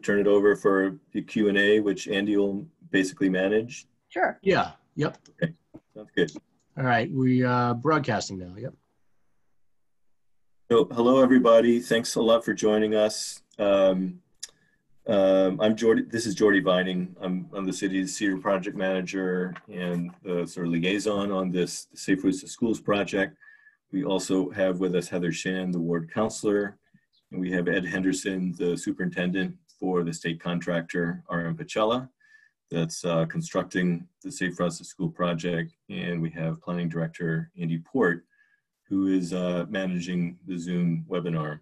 turn it over for the Q&A, which Andy will basically manage? Sure. Yeah. Yep. Okay, sounds good. All right. We broadcasting now. Yep. So, hello, everybody. Thanks a lot for joining us. I'm Jordy. This is Jordy Vining. I'm the city's senior project manager and the sort of liaison on this Safe Routes to Schools project. We also have with us Heather Shan, the ward counselor, and we have Ed Henderson, the superintendent for the state contractor, RM Pacella, that's constructing the Safe Routes to School project. And we have planning director, Andy Port, who is managing the Zoom webinar.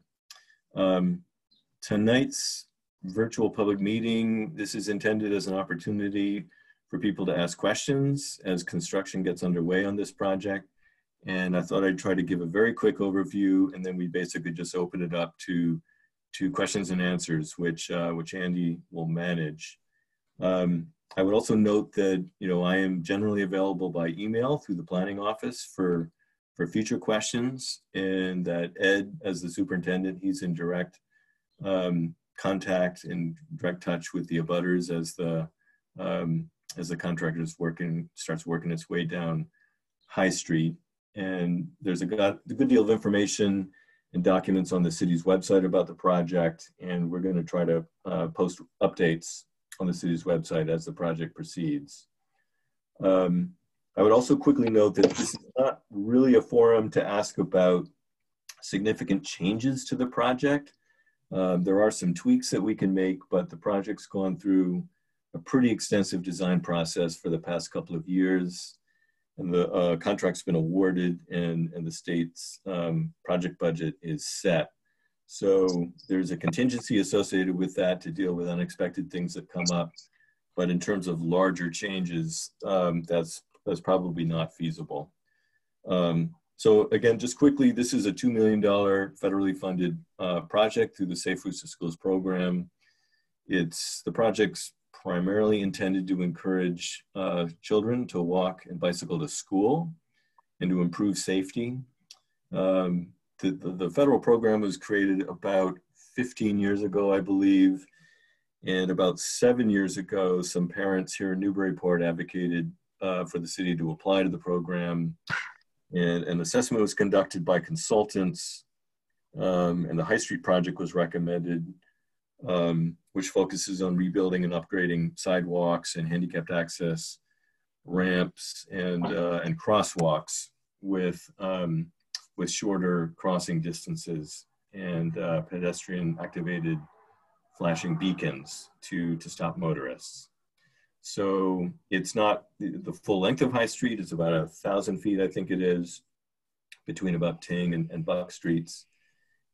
Tonight's virtual public meeting, this is intended as an opportunity for people to ask questions as construction gets underway on this project. And I thought I'd try to give a very quick overview, and then we basically just open it up to questions and answers, which Andy will manage. I would also note that, I am generally available by email through the planning office for future questions, and that Ed, as the superintendent, he's in direct contact and direct touch with the abutters as the contractor starts working its way down High Street. And there's a good deal of information and documents on the city's website about the project, and we're going to try to post updates on the city's website as the project proceeds. I would also quickly note that this is not really a forum to ask about significant changes to the project. There are some tweaks that we can make, but the project's gone through a pretty extensive design process for the past couple of years. And the contract's been awarded, and the state's project budget is set. So there's a contingency associated with that to deal with unexpected things that come up. But in terms of larger changes, that's probably not feasible. So again, just quickly, this is a $2 million federally funded project through the Safe Routes to Schools program. The project's primarily intended to encourage children to walk and bicycle to school and to improve safety. The federal program was created about 15 years ago, I believe. And about 7 years ago, some parents here in Newburyport advocated for the city to apply to the program. And an assessment was conducted by consultants, and the High Street project was recommended, which focuses on rebuilding and upgrading sidewalks and handicapped access ramps and crosswalks with shorter crossing distances and pedestrian activated flashing beacons to stop motorists. So it's not the full length of High Street. It's about 1,000 feet, I think it is, between about Ting and Buck Streets.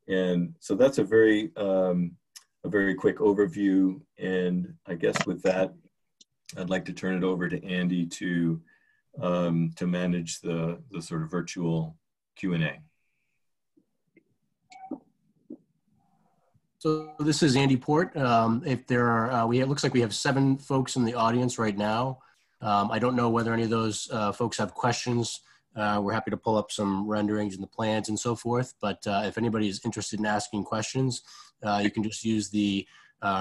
And so that's a very quick overview. And I guess with that, I'd like to turn it over to Andy to manage the sort of virtual Q&A. So this is Andy Port. If there are, it looks like we have 7 folks in the audience right now. I don't know whether any of those folks have questions. We're happy to pull up some renderings and the plans and so forth. But if anybody is interested in asking questions, you can just use the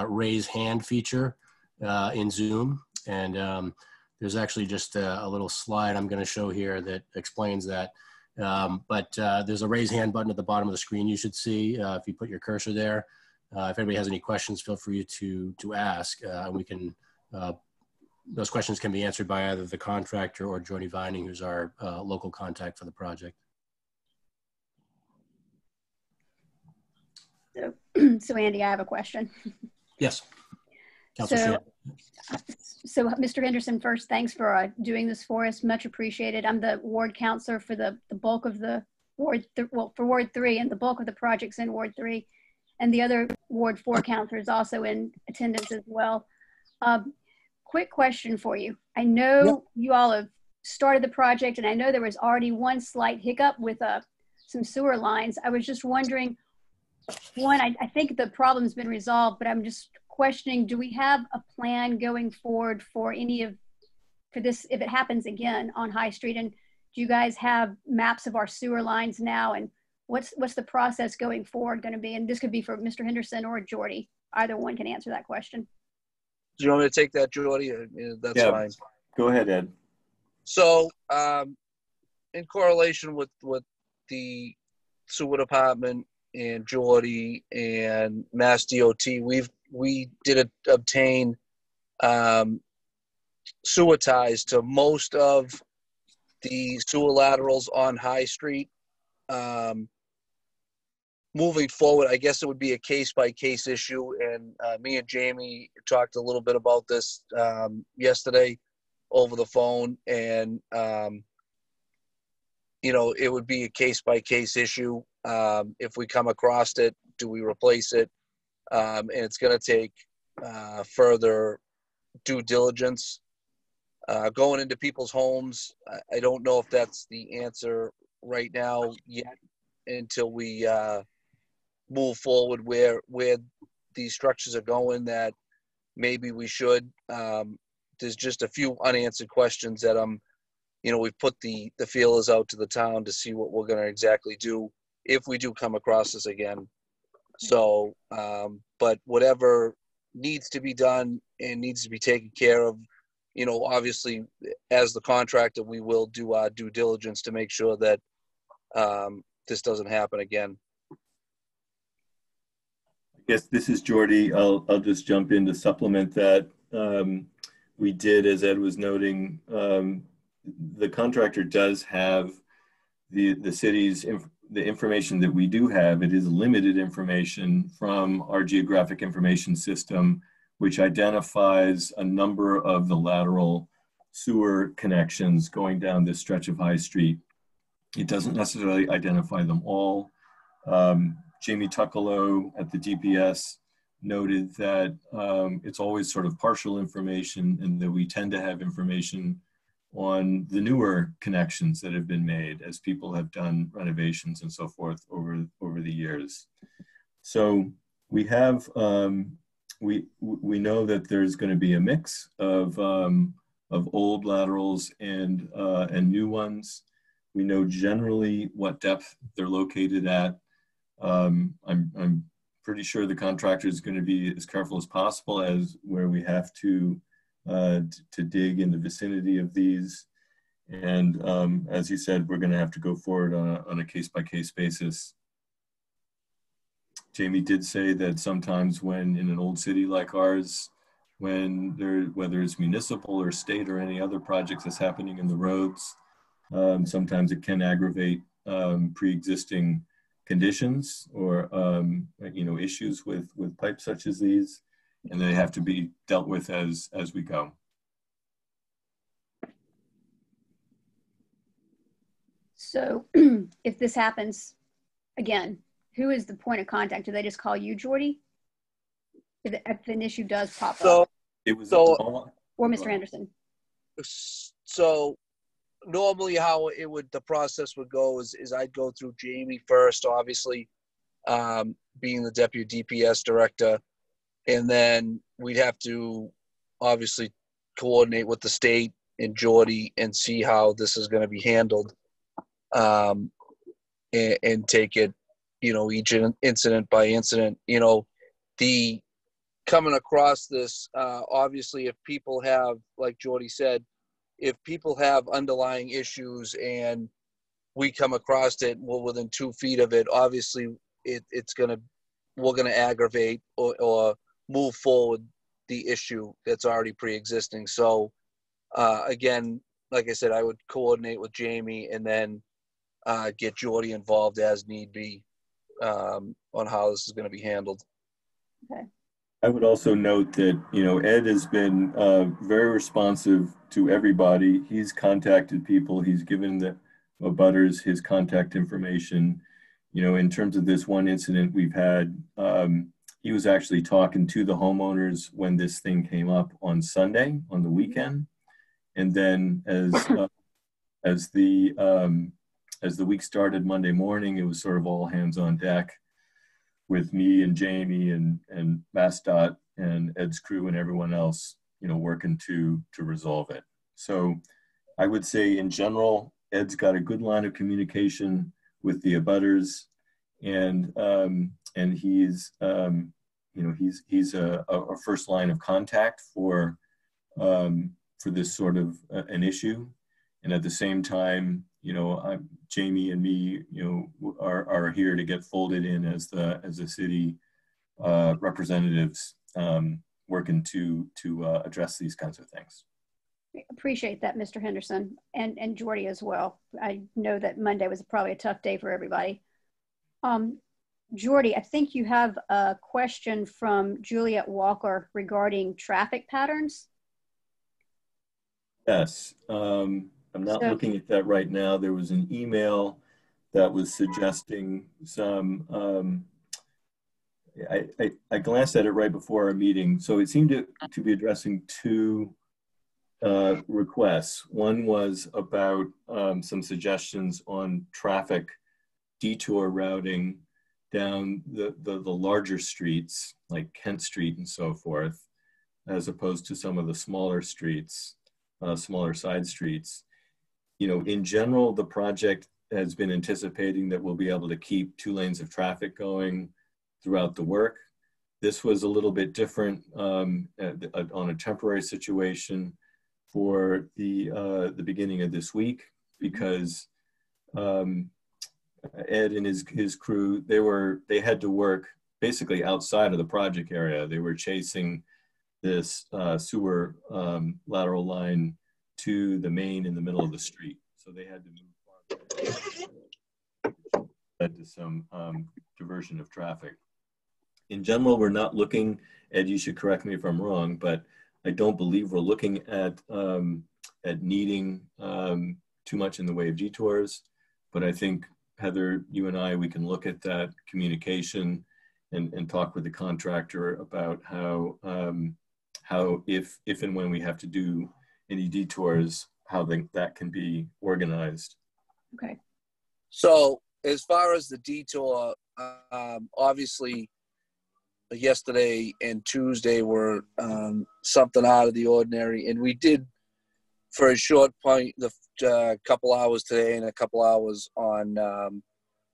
raise hand feature in Zoom. And there's actually just a little slide I'm going to show here that explains that. But there's a raise hand button at the bottom of the screen you should see if you put your cursor there. If anybody has any questions, feel free to ask. Those questions can be answered by either the contractor or Jordy Vining, who's our local contact for the project. So Andy, I have a question. Yes. So Mr. Henderson, first, thanks for doing this for us. Much appreciated. I'm the ward counselor for the bulk of the ward, for Ward 3, and the bulk of the projects in Ward 3. And the other Ward 4 counselor is also in attendance as well. Quick question for you. I know you all have started the project, and I know there was already one slight hiccup with some sewer lines. I was just wondering, one, I think the problem's been resolved, but I'm just questioning, do we have a plan going forward for this, if it happens again on High Street? And do you guys have maps of our sewer lines now? And what's the process going forward going to be? And this could be for Mr. Henderson or Jordy. either one can answer that question. Do you want me to take that, Jordy? That's fine. Go ahead, Ed. So, in correlation with the sewer department and Jordy and Mass DOT, we did obtain sewer ties to most of the sewer laterals on High Street. Moving forward, I guess it would be a case-by-case issue, and me and Jamie talked a little bit about this yesterday over the phone, and it would be a case-by-case issue. If we come across it, do we replace it? And it's going to take further due diligence. Going into people's homes, I don't know if that's the answer right now yet until we move forward where these structures are going, that maybe we should. There's just a few unanswered questions that we've put the feelers out to the town to see what we're going to exactly do if we do come across this again. So, but whatever needs to be done and needs to be taken care of, obviously as the contractor, we will do our due diligence to make sure that this doesn't happen again. I guess this is Jordy. I'll just jump in to supplement that. We did, as Ed was noting, the contractor does have the city's the information that we do have. It is limited information from our geographic information system, which identifies a number of the lateral sewer connections going down this stretch of High Street. It doesn't necessarily identify them all. Jamie Tuckalo at the DPS noted that it's always sort of partial information, and that we tend to have information on the newer connections that have been made as people have done renovations and so forth over the years. So we have, we know that there's going to be a mix of old laterals and new ones. We know generally what depth they're located at. I'm pretty sure the contractor is going to be as careful as possible as where we have to dig in the vicinity of these. And as you said, we're going to have to go forward on a case-by-case basis. Jamie did say that sometimes when in an old city like ours, when whether it's municipal or state or any other projects that's happening in the roads, sometimes it can aggravate pre-existing conditions or issues with pipes such as these, and they have to be dealt with as we go. So if this happens again, who is the point of contact? Do they just call you, Jordy, if an issue does pop up? It was or Mr. Anderson? So normally how the process would go is I'd go through Jamie first, obviously, being the deputy DPS director, and then we'd have to obviously coordinate with the state and Jordy and see how this is going to be handled, and take it, each incident by incident. The coming across this, obviously, if people have, like Jordy said, if people have underlying issues and we come across it, we're within 2 feet of it, obviously we're gonna aggravate or move forward the issue that's already pre-existing. So again, like I said, I would coordinate with Jamie and then get Jordy involved as need be on how this is going to be handled. Okay. I would also note that, Ed has been very responsive to everybody. He's contacted people. He's given the abutters his contact information. In terms of this one incident we've had, he was actually talking to the homeowners when this thing came up on Sunday, on the weekend. And then as the week started Monday morning, it was sort of all hands on deck with me and Jamie and MassDOT and Ed's crew and everyone else, working to resolve it. So I would say in general, Ed's got a good line of communication with the abutters, and he's he's a first line of contact for this sort of an issue. And at the same time, Jamie and me, are here to get folded in as the city representatives working to address these kinds of things. Appreciate that, Mr. Henderson, and Jordy as well. I know that Monday was probably a tough day for everybody. Jordy, I think you have a question from Juliet Walker regarding traffic patterns. Yes, I'm not looking at that right now. There was an email that was suggesting some, I glanced at it right before our meeting. So it seemed to be addressing two requests. One was about some suggestions on traffic detour routing down the larger streets like Kent Street and so forth, as opposed to some of the smaller streets, smaller side streets. In general, the project has been anticipating that we'll be able to keep 2 lanes of traffic going throughout the work. This was a little bit different on a temporary situation for the beginning of this week, because Ed and his crew, they had to work basically outside of the project area. They were chasing this sewer lateral line to the main in the middle of the street. So they had to move farther, which led to some diversion of traffic. In general, we're not looking, Ed, you should correct me if I'm wrong, but I don't believe we're looking at needing too much in the way of detours. But I think, Heather, you and I, we can look at that communication and talk with the contractor about how if and when we have to do any detours, how that can be organized. Okay. So as far as the detour, obviously yesterday and Tuesday were something out of the ordinary, and we did, for a short point, the couple hours today and a couple hours on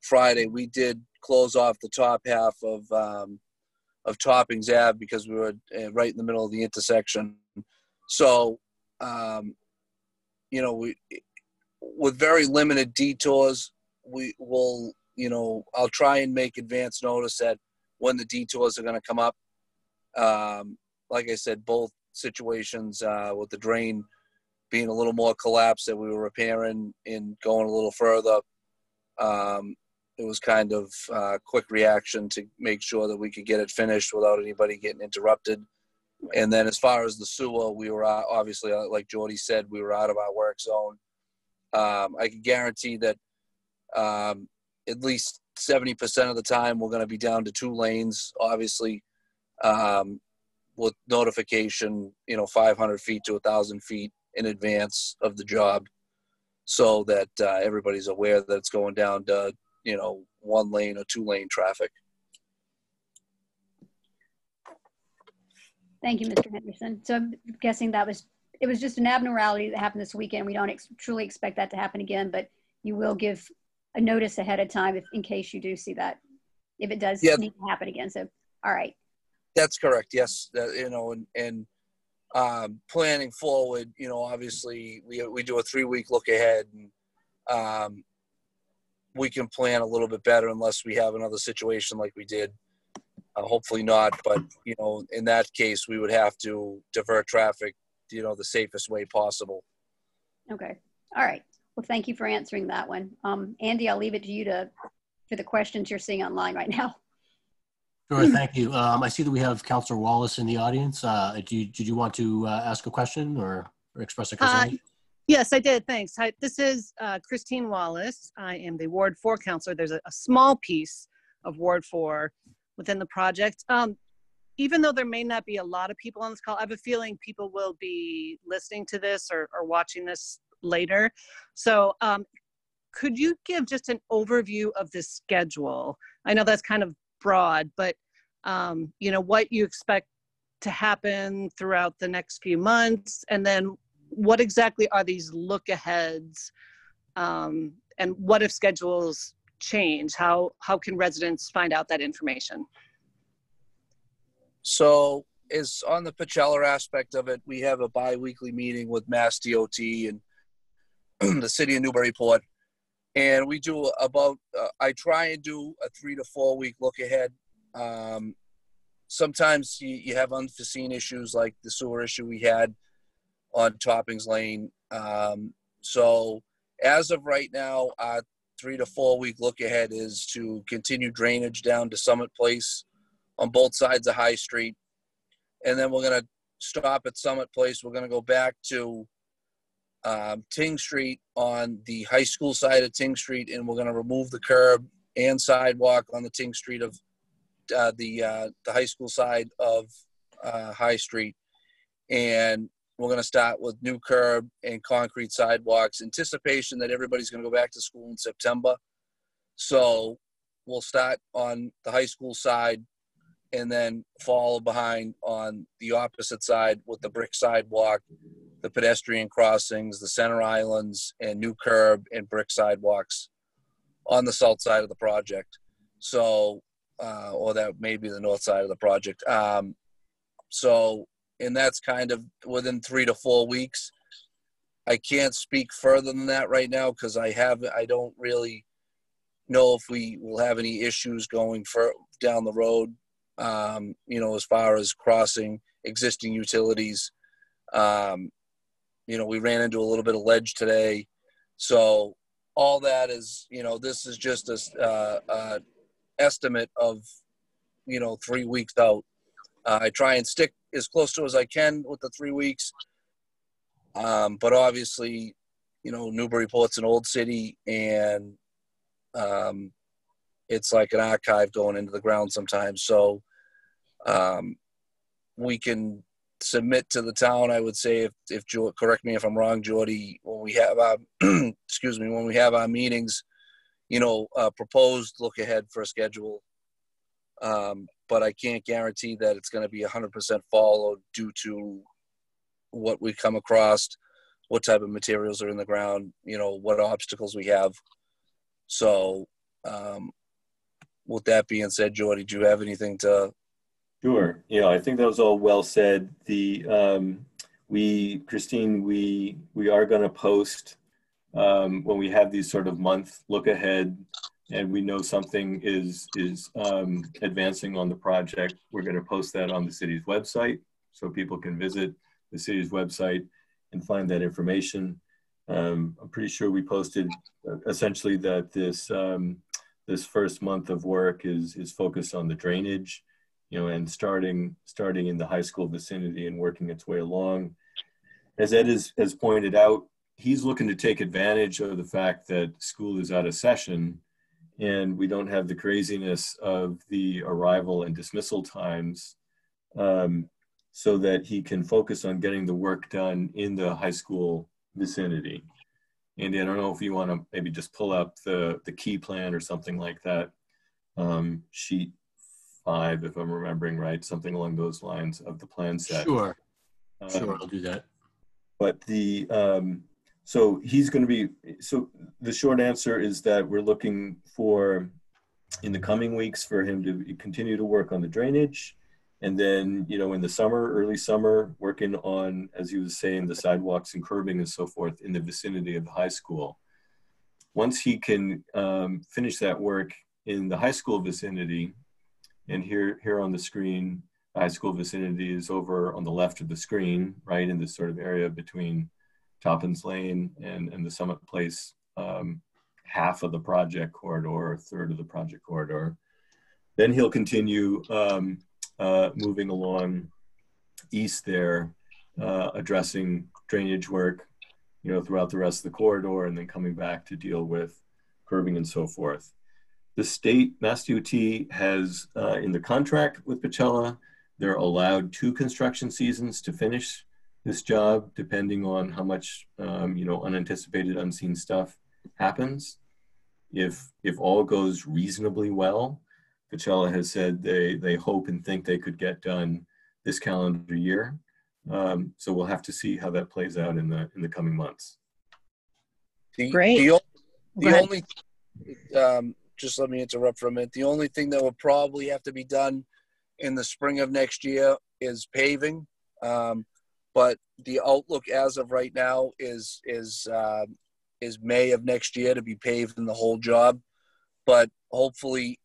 Friday, we did close off the top half of Toppings Ave because we were right in the middle of the intersection. So, with very limited detours, we will, I'll try and make advance notice that when the detours are going to come up. Like I said, both situations with the drain being a little more collapsed that we were repairing and going a little further. It was kind of a quick reaction to make sure that we could get it finished without anybody getting interrupted. And then as far as the sewer, we were obviously, like Jordy said, we were out of our work zone. I can guarantee that at least 70% of the time we're going to be down to 2 lanes, obviously, with notification, 500 feet to 1,000 feet in advance of the job, so that everybody's aware that it's going down to 1 lane or 2 lane traffic. Thank you, Mr. Henderson. So I'm guessing it was just an abnormality that happened this weekend. We don't truly expect that to happen again, but you will give a notice ahead of time in case you do see that, if it does need to happen again. So, all right. That's correct. Yes. Planning forward, obviously we do a 3-week look ahead, and we can plan a little bit better unless we have another situation like we did. Hopefully not, but in that case, we would have to divert traffic, the safest way possible. Okay. All right. Well, thank you for answering that one. Andy, I'll leave it to you for the questions you're seeing online right now. Sure, thank you. I see that we have Councilor Wallace in the audience. Did you want to ask a question or express a concern? Yes, I did. Thanks. Hi, this is Christine Wallace. I am the Ward 4 counselor. There's a small piece of Ward 4 within the project. Even though there may not be a lot of people on this call, I have a feeling people will be listening to this or watching this later. So could you give just an overview of the schedule? I know that's kind of broad, but what you expect to happen throughout the next few months, and then what exactly are these look aheads, and what if schedules change? How can residents find out that information? So is on the Pachella aspect of it, we have a bi-weekly meeting with Mass DOT and the city of Newburyport. And we do I try and do a 3 to 4 week look ahead. Sometimes you have unforeseen issues like the sewer issue we had on Toppings Lane. So as of right now, our 3 to 4 week look ahead is to continue drainage down to Summit Place on both sides of High Street. And then we're going to stop at Summit Place. We're going to go back to Ting Street on the high school side of Ting Street, and we're going to remove the curb and sidewalk on the Ting Street of the high school side of High Street. And we're going to start with new curb and concrete sidewalks, anticipation that everybody's going to go back to school in September. So we'll start on the high school side and then follow behind on the opposite side with the brick sidewalk, the pedestrian crossings, the center islands, and new curb and brick sidewalks on the south side of the project. So, or that may be the north side of the project. And that's kind of within 3 to 4 weeks. I can't speak further than that right now because I don't really know if we will have any issues going down the road, as far as crossing existing utilities. We ran into a little bit of ledge today. So all that is, this is just a estimate of, 3 weeks out. I try and stick as close to as I can with the 3 weeks. But obviously, Newburyport's an old city and it's like an archive going into the ground sometimes. So we can submit to the town, I would say, if correct me if I'm wrong, Jordy, when we have our, when we have our meetings, proposed look ahead for a schedule. But I can't guarantee that it's going to be 100% followed due to what we come across, what type of materials are in the ground, what obstacles we have. So with that being said, Jordy, do you have anything to? Sure. I think that was all well said. Christine, we are going to post when we have these sort of month look ahead and we know something is advancing on the project, we're going to post that on the city's website so people can visit the city's website and find that information. I'm pretty sure we posted essentially that this first month of work is focused on the drainage, and starting in the high school vicinity and working its way along. As Ed has pointed out, he's looking to take advantage of the fact that school is out of session and we don't have the craziness of the arrival and dismissal times, so that he can focus on getting the work done in the high school vicinity. Andy, I don't know if you want to maybe just pull up the key plan or something like that. Sheet 5, if I'm remembering right, something along those lines of the plan set. Sure, I'll do that. But so he's going to be, so the short answer is that we're looking for, in the coming weeks, for him to continue to work on the drainage. And then, in the summer, early summer, working on, as he was saying, the sidewalks and curbing and so forth in the vicinity of the high school. Once he can finish that work in the high school vicinity, and here on the screen, the high school vicinity is over on the left of the screen, right in this sort of area between Toppins Lane and the Summit Place, half of the project corridor, or a third of the project corridor. Then he'll continue moving along east there, addressing drainage work, throughout the rest of the corridor, and then coming back to deal with curbing and so forth. The state, Mass DOT, has in the contract with Pachella, they're allowed 2 construction seasons to finish this job, depending on how much unanticipated, unseen stuff happens. If all goes reasonably well, Pachella has said they hope and think they could get done this calendar year. So we'll have to see how that plays out in the coming months. Great. The only, just let me interrupt for a minute. The only thing that will probably have to be done in the spring of next year is paving. But the outlook as of right now is May of next year to be paved in the whole job. But hopefully,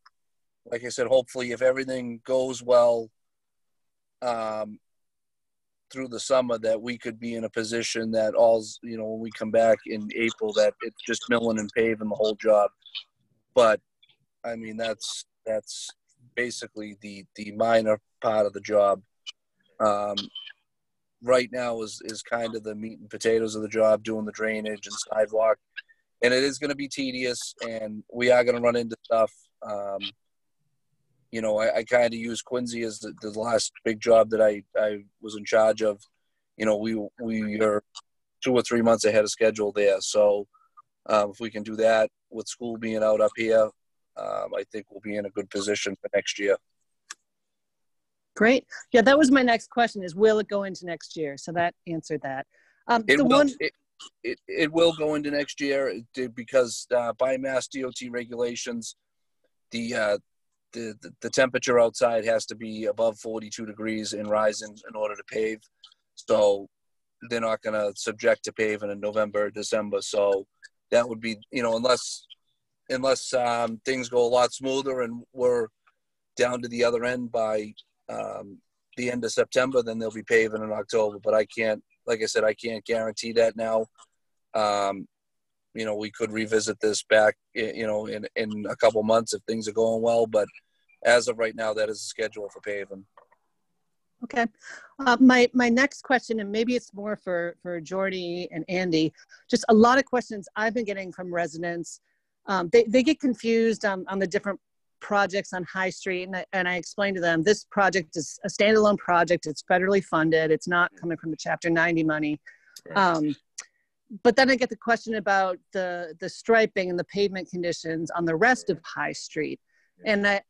like I said, hopefully if everything goes well through the summer, that we could be in a position that when we come back in April, that it's just milling and paving the whole job. But I mean, that's basically the minor part of the job. Right now is kind of the meat and potatoes of the job, doing the drainage and sidewalk. And it is going to be tedious, and we are going to run into stuff. I kind of use Quincy as the last big job that I was in charge of. We are 2 or 3 months ahead of schedule there. So if we can do that with school being out up here, I think we'll be in a good position for next year. Great. Yeah, that was my next question is, will it go into next year? So that answered that. It will go into next year because by Mass DOT regulations, the temperature outside has to be above 42 degrees and rising in order to pave. So they're not going to subject to paving in November, December. So that would be, unless things go a lot smoother and we're down to the other end by the end of September, then they'll be paving in October. But I can't, like I said, I can't guarantee that now. We could revisit this back, in a couple months if things are going well. But as of right now, that is the schedule for paving. Okay. My next question, and maybe it's more for Jordy and Andy, just a lot of questions I've been getting from residents. They get confused on the different projects on High Street, and I explained to them, this project is a standalone project. It's federally funded. It's not coming from the Chapter 90 money. Right. But then I get the question about the striping and the pavement conditions on the rest of High Street. And I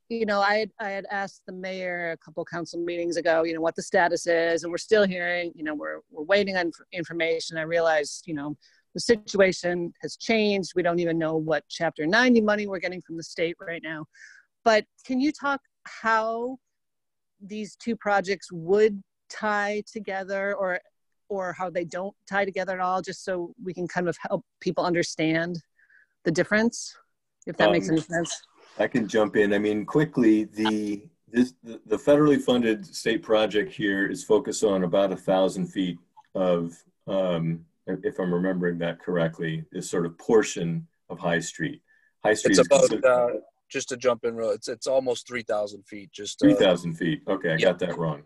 had asked the mayor a couple council meetings ago, what the status is, and we're still hearing, we're waiting on information. I realized, the situation has changed. We don't even know what Chapter 90 money we're getting from the state right now. But can you talk how these two projects would tie together, or how they don't tie together at all, just so we can kind of help people understand the difference, if that makes any sense? I can jump in. I mean, quickly, the federally funded state project here is focused on about 1,000 feet of, if I'm remembering that correctly, this sort of portion of High Street. High Street is about, just to jump in, it's almost 3,000 feet. 3,000 feet. Okay, I got that wrong.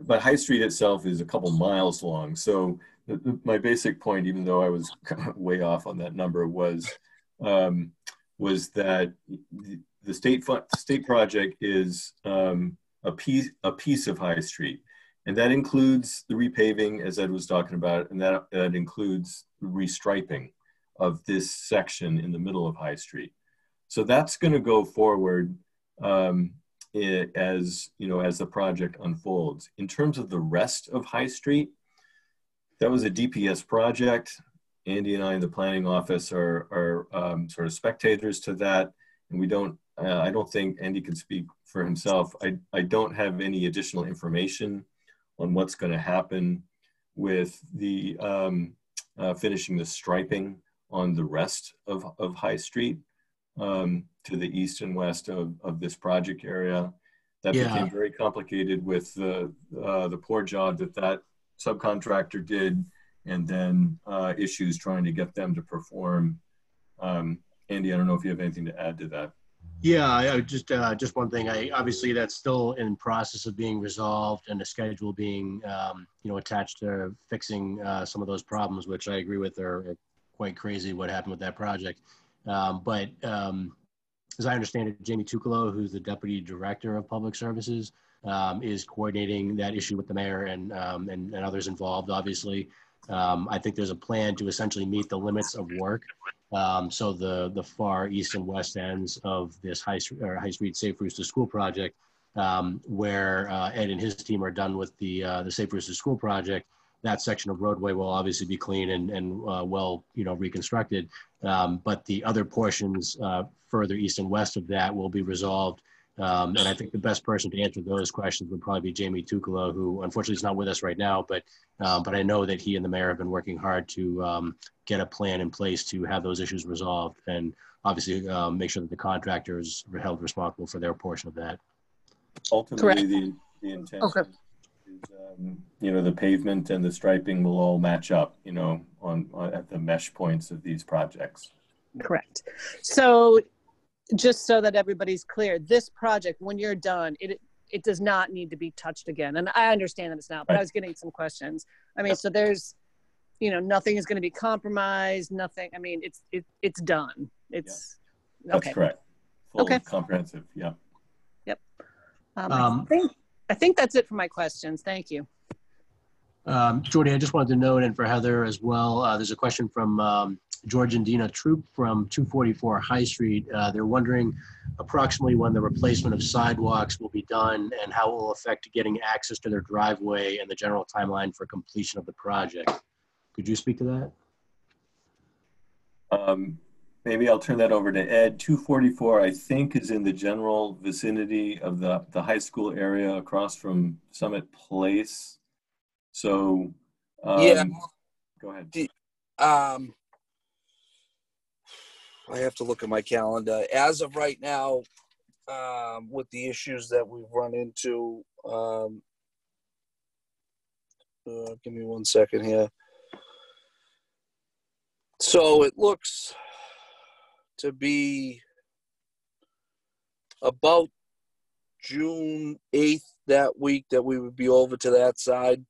But High Street itself is a couple miles long. So my basic point, even though I was way off on that number, was that the state project is a piece of High Street, and that includes the repaving, as Ed was talking about, and that includes the restriping of this section in the middle of High Street. So that's going to go forward as the project unfolds. In terms of the rest of High Street, that was a DPS project. Andy and I in the planning office are sort of spectators to that, and I don't think Andy can speak for himself. I don't have any additional information on what's going to happen with the finishing the striping on the rest of High Street to the east and west of this project area. That became very complicated with the poor job that subcontractor did, and then issues trying to get them to perform. Andy, I don't know if you have anything to add to that. Yeah, I just one thing. Obviously that's still in process of being resolved, and a schedule being attached to fixing some of those problems, which I agree with are quite crazy what happened with that project. But as I understand it, Jamie Tucolo, who's the Deputy Director of Public Services, is coordinating that issue with the mayor and others involved, obviously. I think there's a plan to essentially meet the limits of work. So the far east and west ends of this High Street Safe Routes to School project, where Ed and his team are done with the Safe Routes to School project, that section of roadway will obviously be clean and well reconstructed. But the other portions further east and west of that will be resolved And I think the best person to answer those questions would probably be Jamie Tukala, who unfortunately is not with us right now, but I know that he and the mayor have been working hard to get a plan in place to have those issues resolved, and obviously make sure that the contractors are held responsible for their portion of that. Ultimately, the intention Okay. is, you know, the pavement and the striping will all match up, you know, on at the mesh points of these projects. Correct. So just so that everybody's clear, this project, when you're done, it does not need to be touched again. And I understand that it's not, but I was getting some questions. I mean, so there's, you know, nothing is going to be compromised, nothing. I mean, it's done. It's That's okay. correct. Full Okay. comprehensive. Yeah. Yep. I think that's it for my questions. Thank you. Jordy, I just wanted to note, and for Heather as well, there's a question from George and Dina Troop from 244 High Street. They're wondering approximately when the replacement of sidewalks will be done and how it will affect getting access to their driveway and the general timeline for completion of the project. Could you speak to that? Maybe I'll turn that over to Ed. 244, I think, is in the general vicinity of the high school area across from Summit Place. So, Yeah. Go ahead. I have to look at my calendar. As of right now, with the issues that we've run into, give me 1 second here. So it looks to be about June 8th that week that we would be over to that side.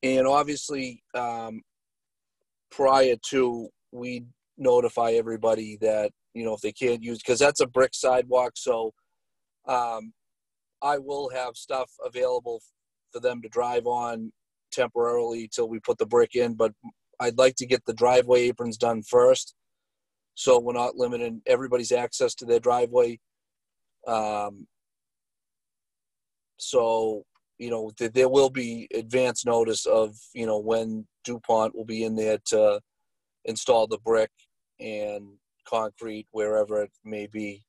And obviously, prior to, we notify everybody that, you know, if they can't use, because that's a brick sidewalk. So I will have stuff available for them to drive on temporarily till we put the brick in. But I'd like to get the driveway aprons done first, so we're not limiting everybody's access to their driveway. So, you know, there will be advance notice of, you know, when DuPont will be in there to install the brick and concrete wherever it may be.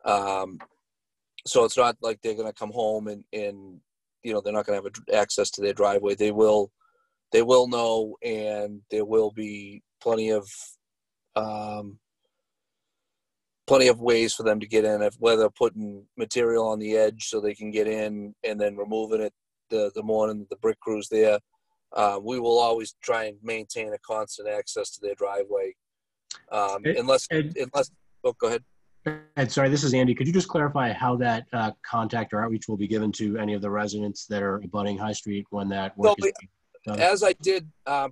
So it's not like they're going to come home and, you know, they're not going to have access to their driveway. They will know, and there will be plenty of ways for them to get in, whether putting material on the edge so they can get in and then removing it the morning the brick crew's there. We will always try and maintain a constant access to their driveway. Unless, oh, go ahead. Ed, sorry, this is Andy. Could you just clarify how that contact or outreach will be given to any of the residents that are abutting High Street when that work is done? As I did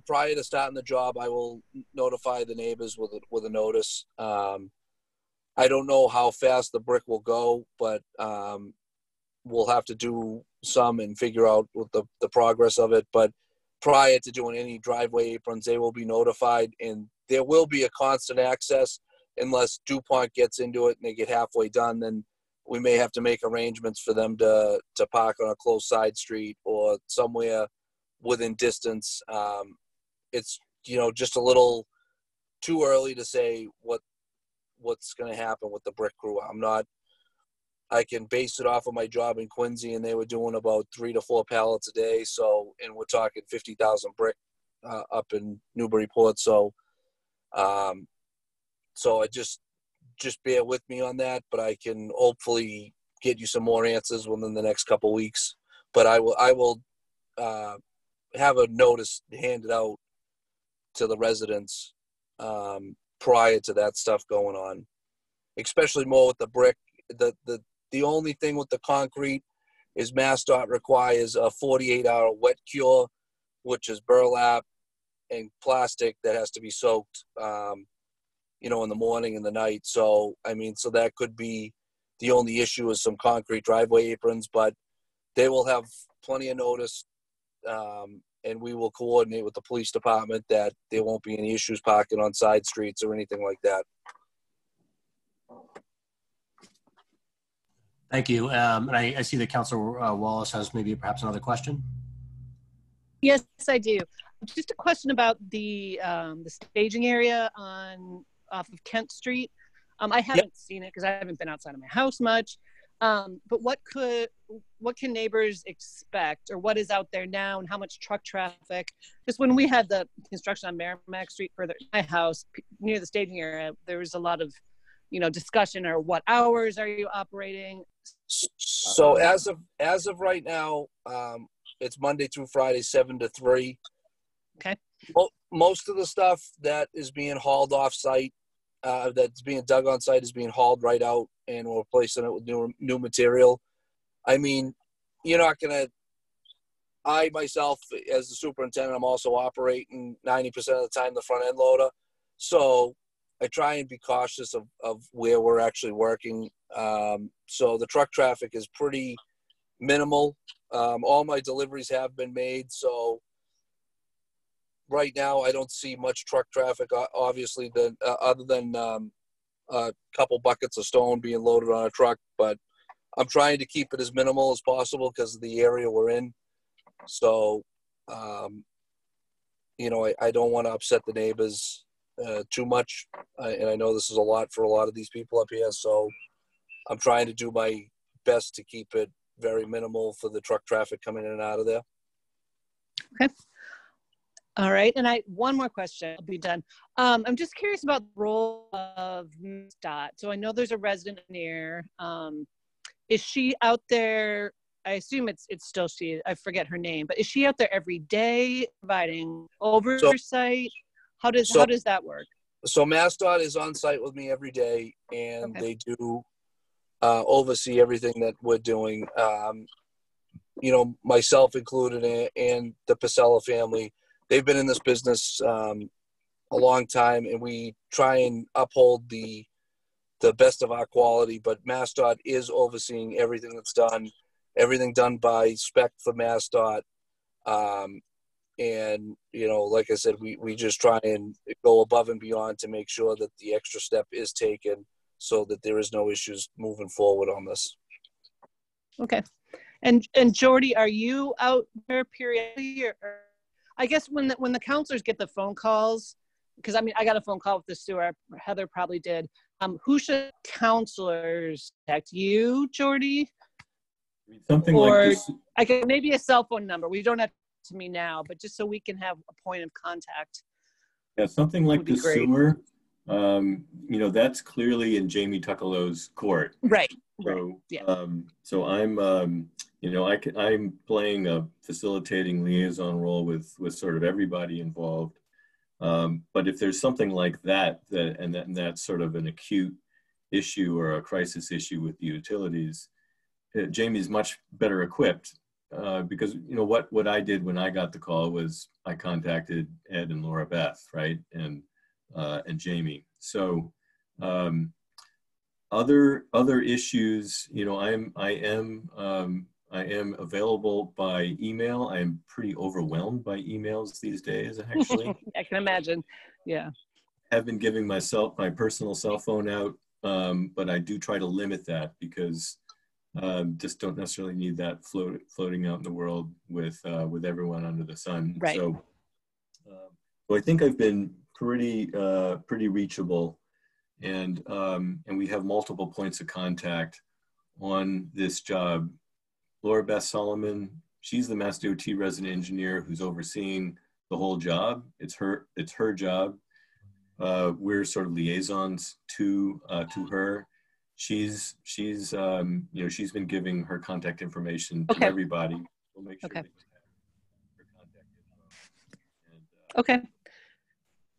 prior to starting the job, I will notify the neighbors with a notice. I don't know how fast the brick will go, but we'll have to do some and figure out what the progress of it. But prior to doing any driveway aprons, they will be notified, and there will be a constant access unless DuPont gets into it and they get halfway done. Then we may have to make arrangements for them to park on a close side street or somewhere within distance. It's, you know, just a little too early to say what's going to happen with the brick crew. I can base it off of my job in Quincy, and they were doing about 3 to 4 pallets a day. So, and we're talking 50,000 brick up in Newburyport. So I just bear with me on that, but I can hopefully get you some more answers within the next couple of weeks. But I will have a notice handed out to the residents prior to that stuff going on, especially more with the brick. The only thing with the concrete is MassDOT requires a 48-hour wet cure, which is burlap and plastic that has to be soaked, you know, in the morning and the night. So, I mean, so that could be the only issue is some concrete driveway aprons, but they will have plenty of notice, and we will coordinate with the police department that there won't be any issues parking on side streets or anything like that. Thank you. And I see that Councilor Wallace has maybe perhaps another question. Yes, I do. Just a question about the staging area off of Kent Street. I haven't seen it because I haven't been outside of my house much. But what can neighbors expect, or what is out there now, and how much truck traffic? Just when we had the construction on Merrimack Street further my house near the staging area, there was a lot of, discussion, or what hours are you operating? So as of right now, it's Monday through Friday, 7 to 3. Okay. Most of the stuff that is being hauled off site, that's being dug on site, is being hauled right out, and we're replacing it with new material. I mean, you're not gonna. I myself, as the superintendent, I'm also operating 90% of the time the front end loader, so I try and be cautious of where we're actually working. So the truck traffic is pretty minimal. All my deliveries have been made, so right now I don't see much truck traffic, obviously, other than a couple buckets of stone being loaded on a truck, but I'm trying to keep it as minimal as possible because of the area we're in. So, I don't want to upset the neighbors too much, and I know this is a lot for a lot of these people up here, so I'm trying to do my best to keep it very minimal for the truck traffic coming in and out of there. Okay. All right. And one more question, I'll be done. I'm just curious about the role of MassDOT. So I know there's a resident engineer. Is she out there? I assume it's still she, I forget her name, but is she out there every day providing oversight? How does that work? So MassDOT is on site with me every day, and Okay. they do oversee everything that we're doing. Myself included, and the Pasella family. They've been in this business a long time, and we try and uphold the best of our quality. But MassDOT is overseeing everything that's done, everything done by spec for MassDOT. And like I said, we just try and go above and beyond to make sure that the extra step is taken, so that there is no issues moving forward on this. Okay. And Jordy, are you out there periodically, or I guess when the counselors get the phone calls, because I got a phone call with the sewer, Heather probably did. Who should counselors contact? You, Jordy? Something or like this. I can maybe a cell phone number. We don't have to me now, but just so we can have a point of contact. Yeah, something like the great. sewer. That's clearly in Jamie Tuckalow's court. Right. So, Yeah. So I'm, I'm playing a facilitating liaison role with sort of everybody involved. But if there's something like and that's sort of an acute issue or a crisis issue with the utilities, Jamie's much better equipped because what I did when I got the call was I contacted Ed and Laura Beth, right, and Jamie. So other issues, I am available by email. I am pretty overwhelmed by emails these days, actually. I can imagine. Yeah. I have been giving my personal cell phone out, but I do try to limit that because just don't necessarily need that floating out in the world with everyone under the sun. Right. So I think I've been pretty reachable, and we have multiple points of contact on this job. Laura Beth Solomon, she's the Mass DOT resident engineer who's overseeing the whole job. It's her job. We're sort of liaisons to her. She's been giving her contact information to everybody. We'll make sure they have her contact info. Okay.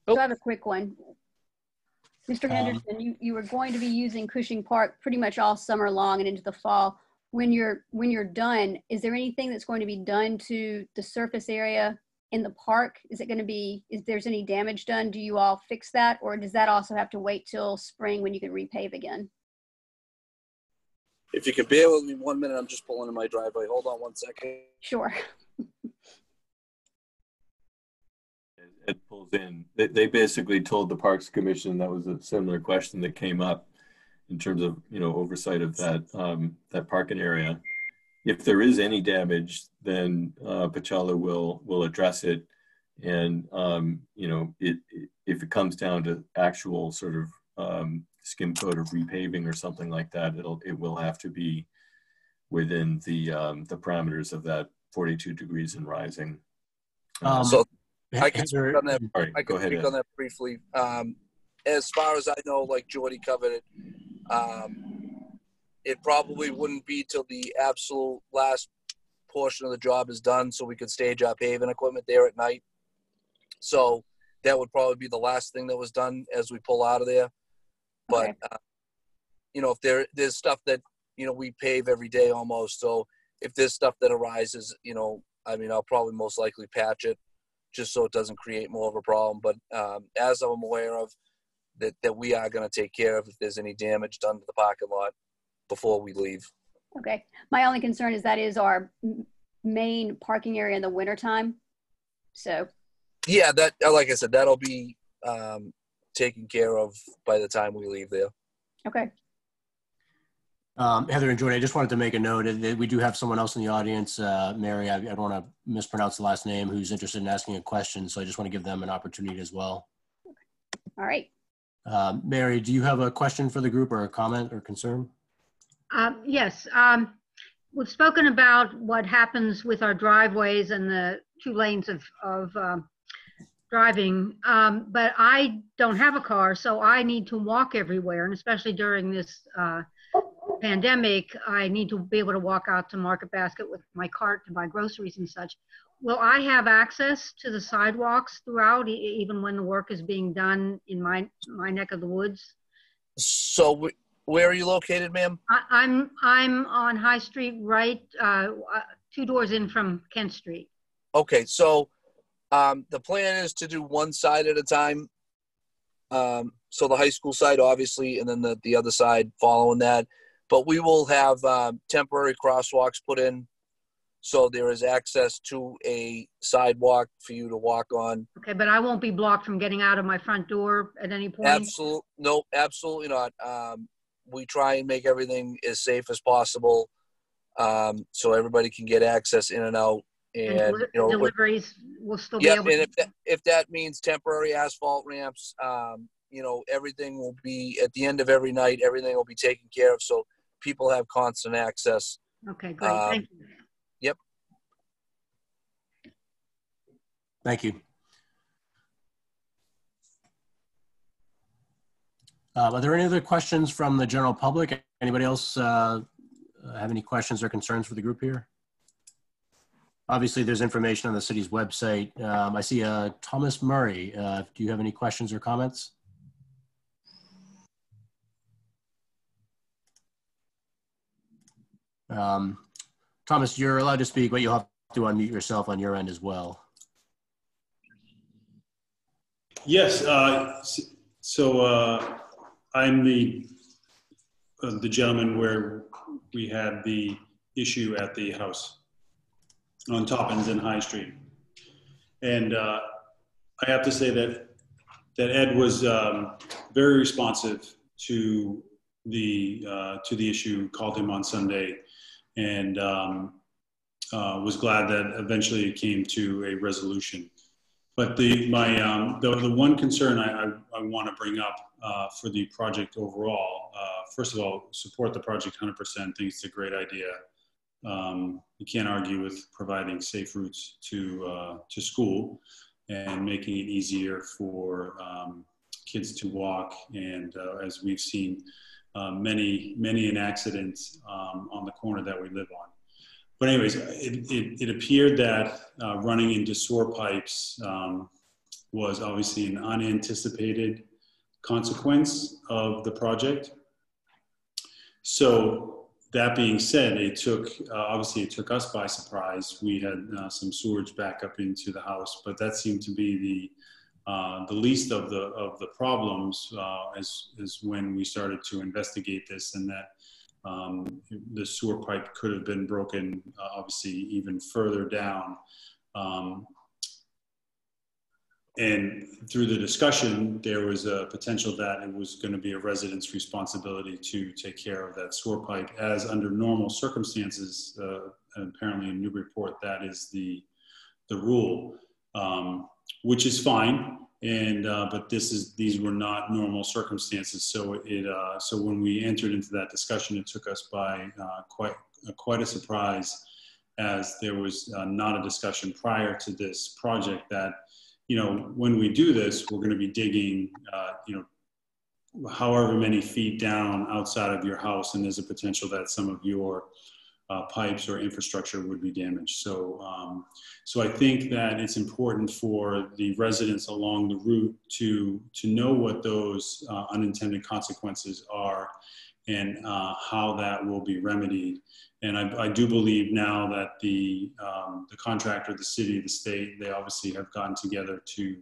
So I have a quick one. Mr. Henderson, you were going to be using Cushing Park pretty much all summer long and into the fall. When you're done, is there anything that's going to be done to the surface area in the park? Is there's any damage done? Do you all fix that, or does that also have to wait till spring when you can repave again? If you could bear with me 1 minute, I'm just pulling in my driveway. Hold on 1 second. Sure. It pulls in. They basically told the Parks Commission that was a similar question that came up in terms of oversight of that parking area. If there is any damage, then Pachala will address it, and if it comes down to actual sort of skim coat or repaving or something like that, it will have to be within the parameters of that 42 degrees and rising. So I can speak Heather, on that. All right, I go can ahead, speak Ed. on that briefly. As far as I know, like Jordy covered it, it probably wouldn't be till the absolute last portion of the job is done, so we could stage our paving equipment there at night. So that would probably be the last thing that was done as we pull out of there. But Okay. you know, if there's stuff that, you know, we pave every day almost. So if there's stuff that arises, you know, I mean, I'll probably most likely patch it just so it doesn't create more of a problem. But as I'm aware of, that we are going to take care of if there's any damage done to the parking lot before we leave. Okay. My only concern is that is our main parking area in the wintertime. So. Yeah, that, like I said, that'll be taken care of by the time we leave there. Okay. Heather and Jordy, I just wanted to make a note that we do have someone else in the audience, Mary, I don't want to mispronounce the last name, who's interested in asking a question. So I just want to give them an opportunity as well. All right. Mary, do you have a question for the group or a comment or concern? Yes. We've spoken about what happens with our driveways and the 2 lanes of driving, but I don't have a car, so I need to walk everywhere, and especially during this pandemic, I need to be able to walk out to Market Basket with my cart to buy groceries and such. Will I have access to the sidewalks throughout, even when the work is being done in my neck of the woods? So where are you located, ma'am? I'm on High Street, right, 2 doors in from Kent Street. Okay, so the plan is to do one side at a time. So the high school side, obviously, and then the other side following that. But we will have temporary crosswalks put in, so there is access to a sidewalk for you to walk on. Okay, but I won't be blocked from getting out of my front door at any point? No, absolutely not. We try and make everything as safe as possible, so everybody can get access in and out. And you know, deliveries will still be able to. And if that means temporary asphalt ramps, you know, everything will be, at the end of every night, everything will be taken care of, so people have constant access. Okay, great. Thank you. Yep. Thank you. Are there any other questions from the general public? Anybody else have any questions or concerns for the group here? Obviously, there's information on the city's website. I see Thomas Murray. Do you have any questions or comments? Thomas, you're allowed to speak, but you'll have to unmute yourself on your end as well. Yes. So I'm the gentleman where we had the issue at the house on Toppins and High Street, and I have to say that Ed was very responsive to the issue. Called him on Sunday, and was glad that eventually it came to a resolution. But the one concern I want to bring up for the project overall, first of all, support the project 100%. Think it's a great idea. You can't argue with providing safe routes to school and making it easier for kids to walk. And as we've seen, many an accident on the corner that we live on. But anyways, it appeared that running into sewer pipes was obviously an unanticipated consequence of the project. So that being said, obviously it took us by surprise. We had some sewage back up into the house, but that seemed to be the least of the problems is when we started to investigate this, and that the sewer pipe could have been broken, obviously even further down. And through the discussion, there was a potential that it was going to be a resident's responsibility to take care of that sewer pipe, as under normal circumstances, apparently in Newburyport, that is the rule, which is fine. but these were not normal circumstances. So so when we entered into that discussion, it took us by quite a surprise, as there was not a discussion prior to this project that, when we do this, we're going to be digging, however many feet down outside of your house, and there's a potential that some of your pipes or infrastructure would be damaged. So, so I think that it's important for the residents along the route to know what those unintended consequences are, and how that will be remedied. And I do believe now that the contractor, the city, the state, they obviously have gotten together to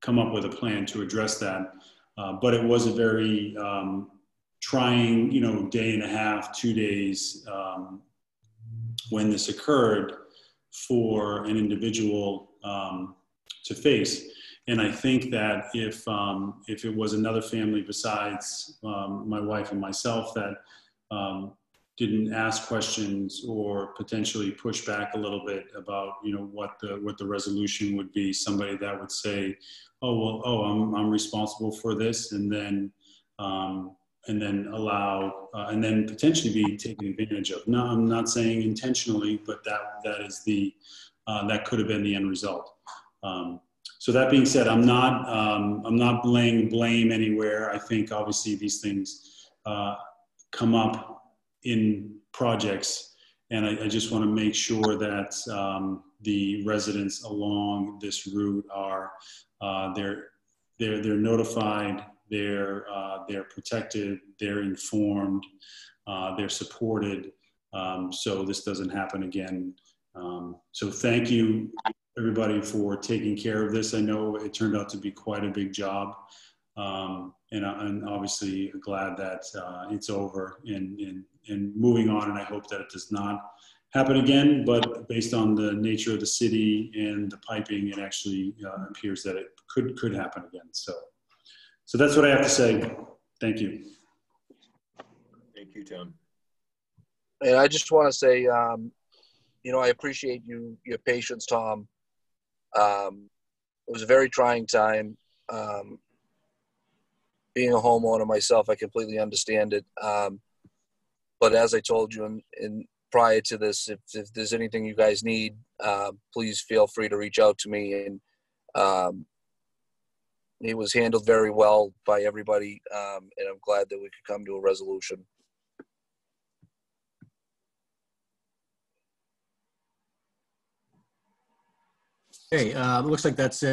come up with a plan to address that. But it was a very trying, day and a half, 2 days when this occurred for an individual to face. And I think that if it was another family besides my wife and myself that didn't ask questions or potentially push back a little bit about, what the resolution would be, somebody that would say, I'm responsible for this, and then allow, and then potentially be taken advantage of. No, I'm not saying intentionally, but that is that could have been the end result. So that being said, I'm not laying blame anywhere. I think obviously these things come up in projects, and I just want to make sure that the residents along this route are they're notified, they're protected, they're informed, they're supported, so this doesn't happen again. So thank you, everybody, for taking care of this. I know it turned out to be quite a big job, and I'm obviously glad that it's over and moving on, and I hope that it does not happen again, but based on the nature of the city and the piping, it actually appears that it could happen again. So that's what I have to say. Thank you. Thank you, Tom. And I just want to say, I appreciate your patience, Tom. It was a very trying time. Being a homeowner myself, I completely understand it. But as I told you in prior to this, if there's anything you guys need, please feel free to reach out to me. And it was handled very well by everybody, and I'm glad that we could come to a resolution. Okay, it looks like that's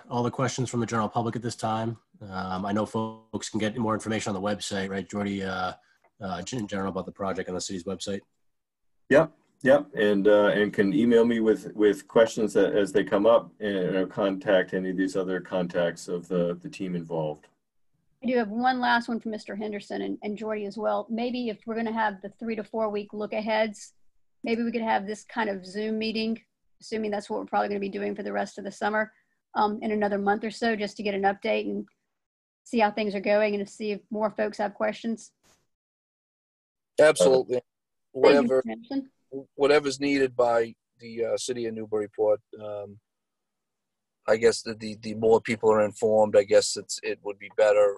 all the questions from the general public at this time. I know folks can get more information on the website, right, Jordy, in general about the project on the city's website? Yep, and can email me with questions as they come up, and contact any of these other contacts of the team involved. I do have one last one from Mr. Henderson and Jordy as well. Maybe if we're going to have the 3 to 4 week look aheads, maybe we could have this kind of Zoom meeting, assuming that's what we're probably going to be doing for the rest of the summer, in another month or so, just to get an update and see how things are going and to see if more folks have questions. Absolutely. Whatever's needed by the city of Newburyport. I guess the more people are informed, I guess it would be better,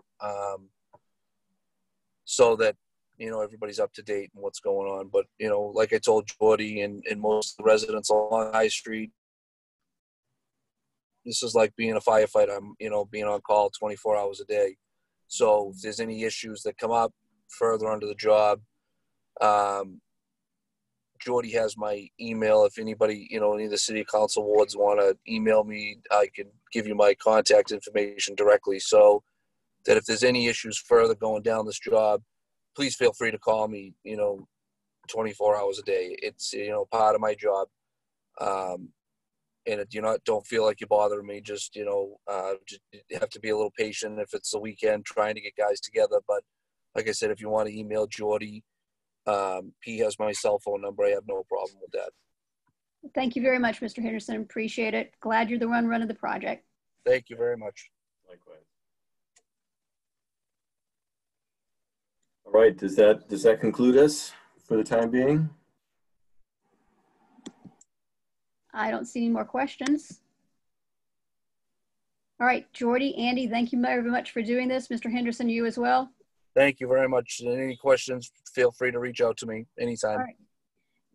so that everybody's up to date and what's going on. But like I told Jordy and most of the residents along High Street, this is like being a firefighter. I'm being on call 24 hours a day. So if there's any issues that come up further under the job, Jordy has my email. If anybody, any of the city council wards want to email me, I can give you my contact information directly, so that if there's any issues further going down this job, please feel free to call me, 24 hours a day. It's, part of my job. And don't feel like you're bothering me. Just, you have to be a little patient if it's the weekend trying to get guys together. But like I said, if you want to email Jordy, he has my cell phone number. I have no problem with that. Thank you very much, Mr. Henderson. Appreciate it. Glad you're the runner of the project. Thank you very much. Likewise. All right. Does that conclude us for the time being? I don't see any more questions. All right, Jordy, Andy, thank you very much for doing this. Mr. Henderson, you as well. Thank you very much. Any questions, feel free to reach out to me anytime. All right.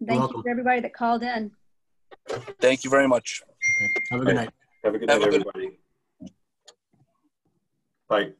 Thank you for everybody that called in. Thank you very much. Have a good night. Have a good night, everybody. Bye.